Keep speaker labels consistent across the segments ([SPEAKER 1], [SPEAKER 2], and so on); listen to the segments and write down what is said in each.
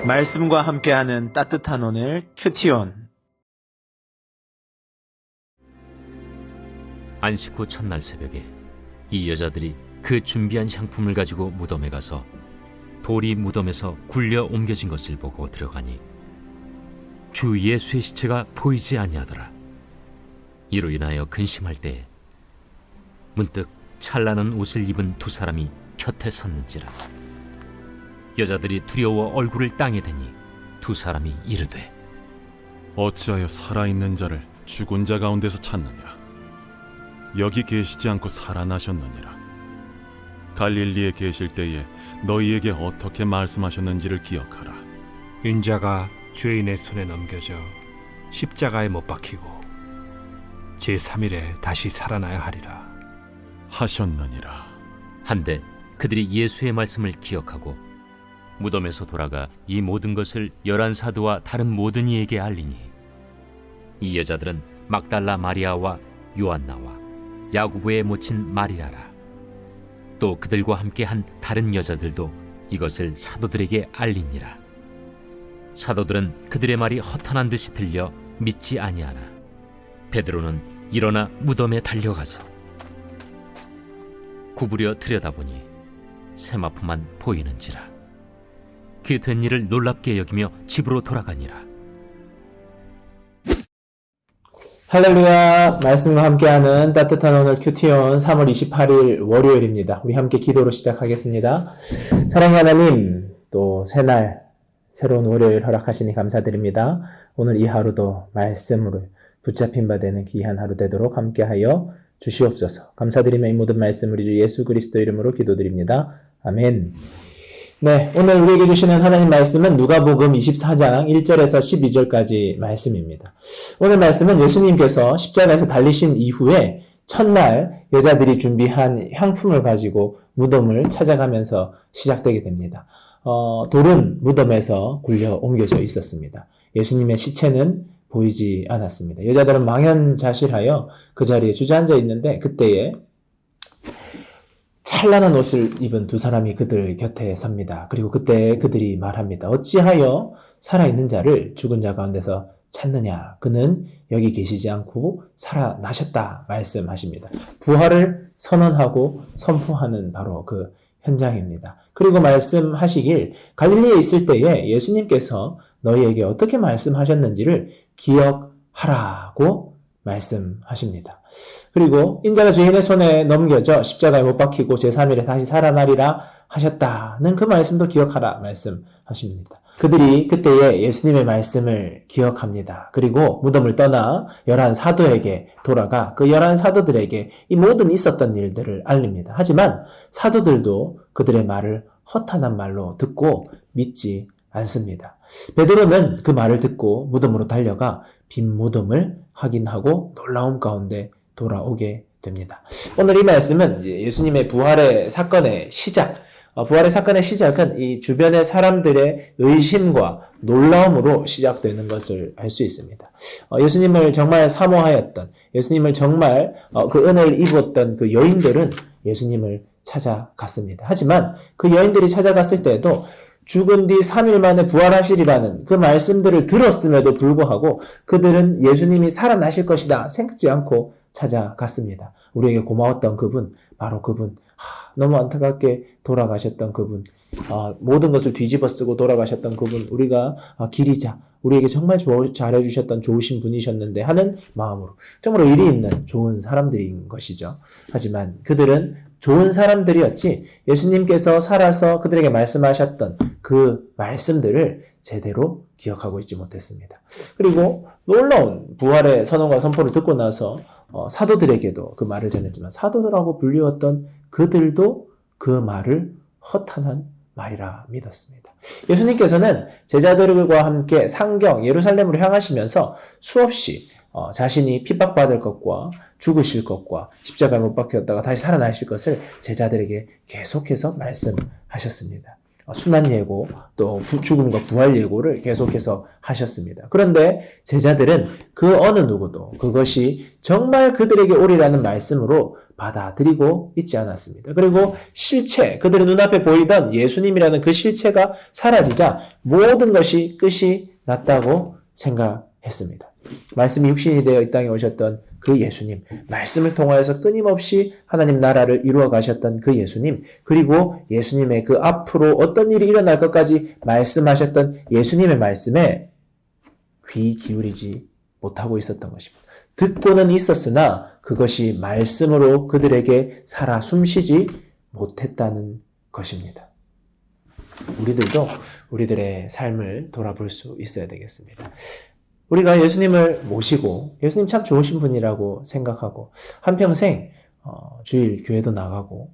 [SPEAKER 1] 말씀과 함께하는 따뜻한 오늘 큐티온.
[SPEAKER 2] 안식 후 첫날 새벽에 이 여자들이 그 준비한 향품을 가지고 무덤에 가서 돌이 무덤에서 굴려 옮겨진 것을 보고 들어가니 주 예수의 시체가 보이지 아니하더라. 이로 인하여 근심할 때에 문득 찬란한 옷을 입은 두 사람이 곁에 섰는지라. 여자들이 두려워 얼굴을 땅에 대니 두 사람이 이르되,
[SPEAKER 3] 어찌하여 살아있는 자를 죽은 자 가운데서 찾느냐? 여기 계시지 않고 살아나셨느니라. 갈릴리에 계실 때에 너희에게 어떻게 말씀하셨는지를 기억하라.
[SPEAKER 4] 인자가 죄인의 손에 넘겨져 십자가에 못 박히고 제3일에 다시 살아나야 하리라
[SPEAKER 3] 하셨느니라.
[SPEAKER 2] 한데 그들이 예수의 말씀을 기억하고 무덤에서 돌아가 이 모든 것을 11 사도와 다른 모든 이에게 알리니, 이 여자들은 막달라 마리아와 요한나와 야고보의 모친 마리아라. 또 그들과 함께 한 다른 여자들도 이것을 사도들에게 알리니라. 사도들은 그들의 말이 허탄한 듯이 들려 믿지 아니하나 베드로는 일어나 무덤에 달려가서 구부려 들여다보니 세마포만 보이는지라. 그 된 일을 놀랍게 여기며 집으로 돌아가니라.
[SPEAKER 5] 할렐루야. 말씀과 함께하는 따뜻한 오늘 큐티온 3월 28일 월요일입니다. 우리 함께 기도로 시작하겠습니다. 사랑하는 하나님, 또 새날 새로운 월요일 허락하시니 감사드립니다. 오늘 이 하루도 말씀으로 붙잡힌 바 되는 귀한 하루 되도록 함께하여 주시옵소서. 감사드리며 이 모든 말씀 우리 주 예수 그리스도 이름으로 기도드립니다. 아멘. 네, 오늘 우리에게 주시는 하나님 말씀은 누가복음 24장 1절에서 12절까지 말씀입니다. 오늘 말씀은 예수님께서 십자가에서 달리신 이후에 첫날 여자들이 준비한 향품을 가지고 무덤을 찾아가면서 시작되게 됩니다. 돌은 무덤에서 굴려 옮겨져 있었습니다. 예수님의 시체는 보이지 않았습니다. 여자들은 망연자실하여 그 자리에 주저앉아 있는데, 그때에 찬란한 옷을 입은 두 사람이 그들 곁에 섭니다. 그리고 그때 그들이 말합니다. 어찌하여 살아있는 자를 죽은 자 가운데서 찾느냐? 그는 여기 계시지 않고 살아나셨다 말씀하십니다. 부활을 선언하고 선포하는 바로 그 현장입니다. 그리고 말씀하시길, 갈릴리에 있을 때에 예수님께서 너희에게 어떻게 말씀하셨는지를 기억하라고 말씀하십니다. 그리고 인자가 죄인의 손에 넘겨져 십자가에 못 박히고 제3일에 다시 살아나리라 하셨다는 그 말씀도 기억하라 말씀하십니다. 그들이 그때의 예수님의 말씀을 기억합니다. 그리고 무덤을 떠나 11 사도에게 돌아가 그 11 사도들에게 이 모든 있었던 일들을 알립니다. 하지만 사도들도 그들의 말을 허탄한 말로 듣고 믿지 않습니다. 베드로는 그 말을 듣고 무덤으로 달려가 빈 무덤을 확인하고 놀라움 가운데 돌아오게 됩니다. 오늘 이 말씀은 이제 예수님의 부활의 사건의 시작, 부활의 사건의 시작은 이 주변의 사람들의 의심과 놀라움으로 시작되는 것을 알 수 있습니다. 예수님을 정말 사모하였던, 예수님을 정말 그 은혜를 입었던 그 여인들은 예수님을 찾아갔습니다. 하지만 그 여인들이 찾아갔을 때에도 죽은 뒤 3일 만에 부활하시리라는 그 말씀들을 들었음에도 불구하고 그들은 예수님이 살아나실 것이다 생각지 않고 찾아갔습니다. 우리에게 고마웠던 그분, 바로 그분, 너무 안타깝게 돌아가셨던 그분, 모든 것을 뒤집어 쓰고 돌아가셨던 그분, 우리가 길이자, 우리에게 정말 잘해주셨던 좋으신 분이셨는데 하는 마음으로 정말 의리 있는 좋은 사람들인 것이죠. 하지만 그들은 좋은 사람들이었지 예수님께서 살아서 그들에게 말씀하셨던 그 말씀들을 제대로 기억하고 있지 못했습니다. 그리고 놀라운 부활의 선언과 선포를 듣고 나서 사도들에게도 그 말을 전했지만 사도들하고 불리웠던 그들도 그 말을 허탄한 말이라 믿었습니다. 예수님께서는 제자들과 함께 상경 예루살렘으로 향하시면서 수없이 자신이 핍박받을 것과 죽으실 것과 십자가에 못 박혔다가 다시 살아나실 것을 제자들에게 계속해서 말씀하셨습니다. 순환 예고, 또 죽음과 부활 예고를 계속해서 하셨습니다. 그런데 제자들은 그 어느 누구도 그것이 정말 그들에게 오리라는 말씀으로 받아들이고 있지 않았습니다. 그리고 실체, 그들의 눈앞에 보이던 예수님이라는 그 실체가 사라지자 모든 것이 끝이 났다고 생각했습니다. 말씀이 육신이 되어 이 땅에 오셨던 그 예수님, 말씀을 통하여서 끊임없이 하나님 나라를 이루어 가셨던 그 예수님, 그리고 예수님의 그 앞으로 어떤 일이 일어날 것까지 말씀하셨던 예수님의 말씀에 귀 기울이지 못하고 있었던 것입니다. 듣고는 있었으나 그것이 말씀으로 그들에게 살아 숨쉬지 못했다는 것입니다. 우리들도 우리들의 삶을 돌아볼 수 있어야 되겠습니다. 우리가 예수님을 모시고 예수님 참 좋으신 분이라고 생각하고 한평생 주일 교회도 나가고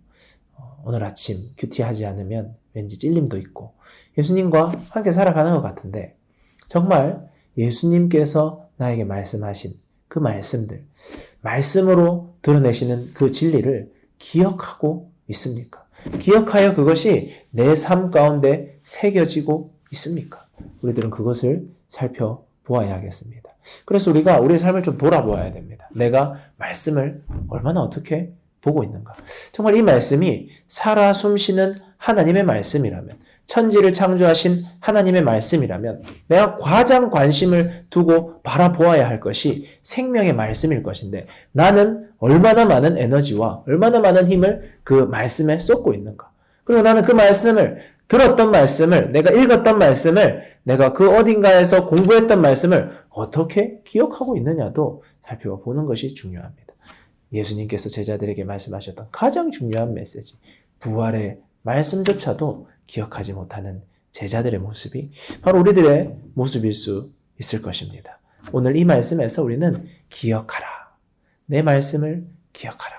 [SPEAKER 5] 오늘 아침 큐티하지 않으면 왠지 찔림도 있고 예수님과 함께 살아가는 것 같은데 정말 예수님께서 나에게 말씀하신 그 말씀들, 말씀으로 드러내시는 그 진리를 기억하고 있습니까? 기억하여 그것이 내 삶 가운데 새겨지고 있습니까? 우리들은 그것을 살펴보아야 하겠습니다. 그래서 우리가 우리의 삶을 좀 돌아보아야 됩니다. 내가 말씀을 얼마나 어떻게 보고 있는가? 정말 이 말씀이 살아 숨쉬는 하나님의 말씀이라면, 천지를 창조하신 하나님의 말씀이라면 내가 가장 관심을 두고 바라보아야 할 것이 생명의 말씀일 것인데 나는 얼마나 많은 에너지와 얼마나 많은 힘을 그 말씀에 쏟고 있는가? 그리고 나는 그 말씀을 들었던 말씀을, 내가 읽었던 말씀을, 내가 그 어딘가에서 공부했던 말씀을 어떻게 기억하고 있느냐도 살펴보는 것이 중요합니다. 예수님께서 제자들에게 말씀하셨던 가장 중요한 메시지, 부활의 말씀조차도 기억하지 못하는 제자들의 모습이 바로 우리들의 모습일 수 있을 것입니다. 오늘 이 말씀에서 우리는 기억하라. 내 말씀을 기억하라.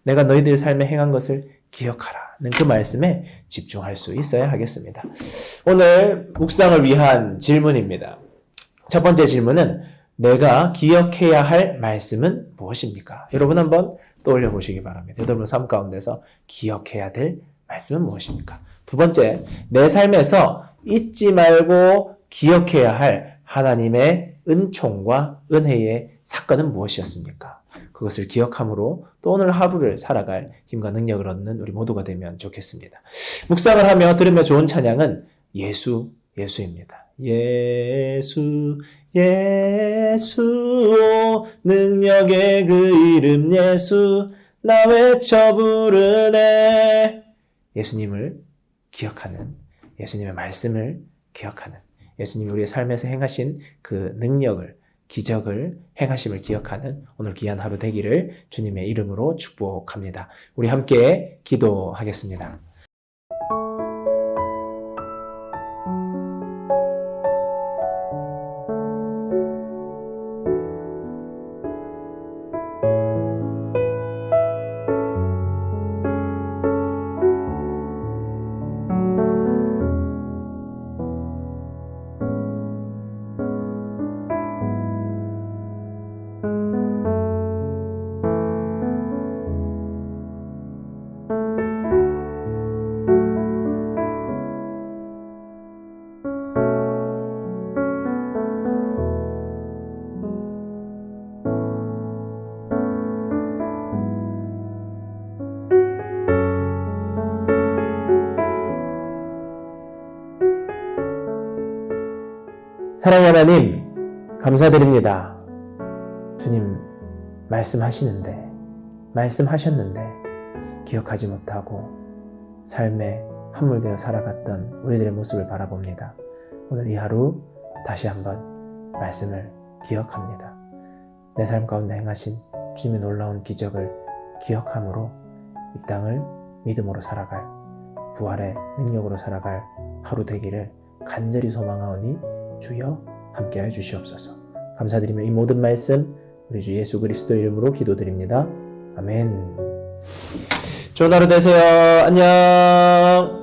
[SPEAKER 5] 내가 너희들의 삶에 행한 것을 기억하라. 그 말씀에 집중할 수 있어야 하겠습니다. 오늘 묵상을 위한 질문입니다. 첫 번째 질문은 내가 기억해야 할 말씀은 무엇입니까? 여러분 한번 떠올려 보시기 바랍니다. 여러분 삶 가운데서 기억해야 될 말씀은 무엇입니까? 두 번째, 내 삶에서 잊지 말고 기억해야 할 하나님의 은총과 은혜의 사건은 무엇이었습니까? 그것을 기억함으로 또 오늘 하루를 살아갈 힘과 능력을 얻는 우리 모두가 되면 좋겠습니다. 묵상을 하며 들으며 좋은 찬양은 예수입니다. 예수, 예수, 능력의 그 이름 예수, 나 외쳐 부르네. 예수님을 기억하는, 예수님의 말씀을 기억하는, 예수님이 우리의 삶에서 행하신 그 능력을, 기적을, 행하심을 기억하는 오늘 귀한 하루 되기를 주님의 이름으로 축복합니다. 우리 함께 기도하겠습니다. 사랑하는 하나님, 감사드립니다. 주님, 말씀하셨는데 기억하지 못하고 삶에 함몰되어 살아갔던 우리들의 모습을 바라봅니다. 오늘 이 하루 다시 한번 말씀을 기억합니다. 내 삶 가운데 행하신 주님의 놀라운 기적을 기억함으로 이 땅을 믿음으로 살아갈, 부활의 능력으로 살아갈 하루 되기를 간절히 소망하오니 주여 함께하여 주시옵소서. 감사드리며 이 모든 말씀 우리 주 예수 그리스도 이름으로 기도드립니다. 아멘. 좋은 하루 되세요. 안녕.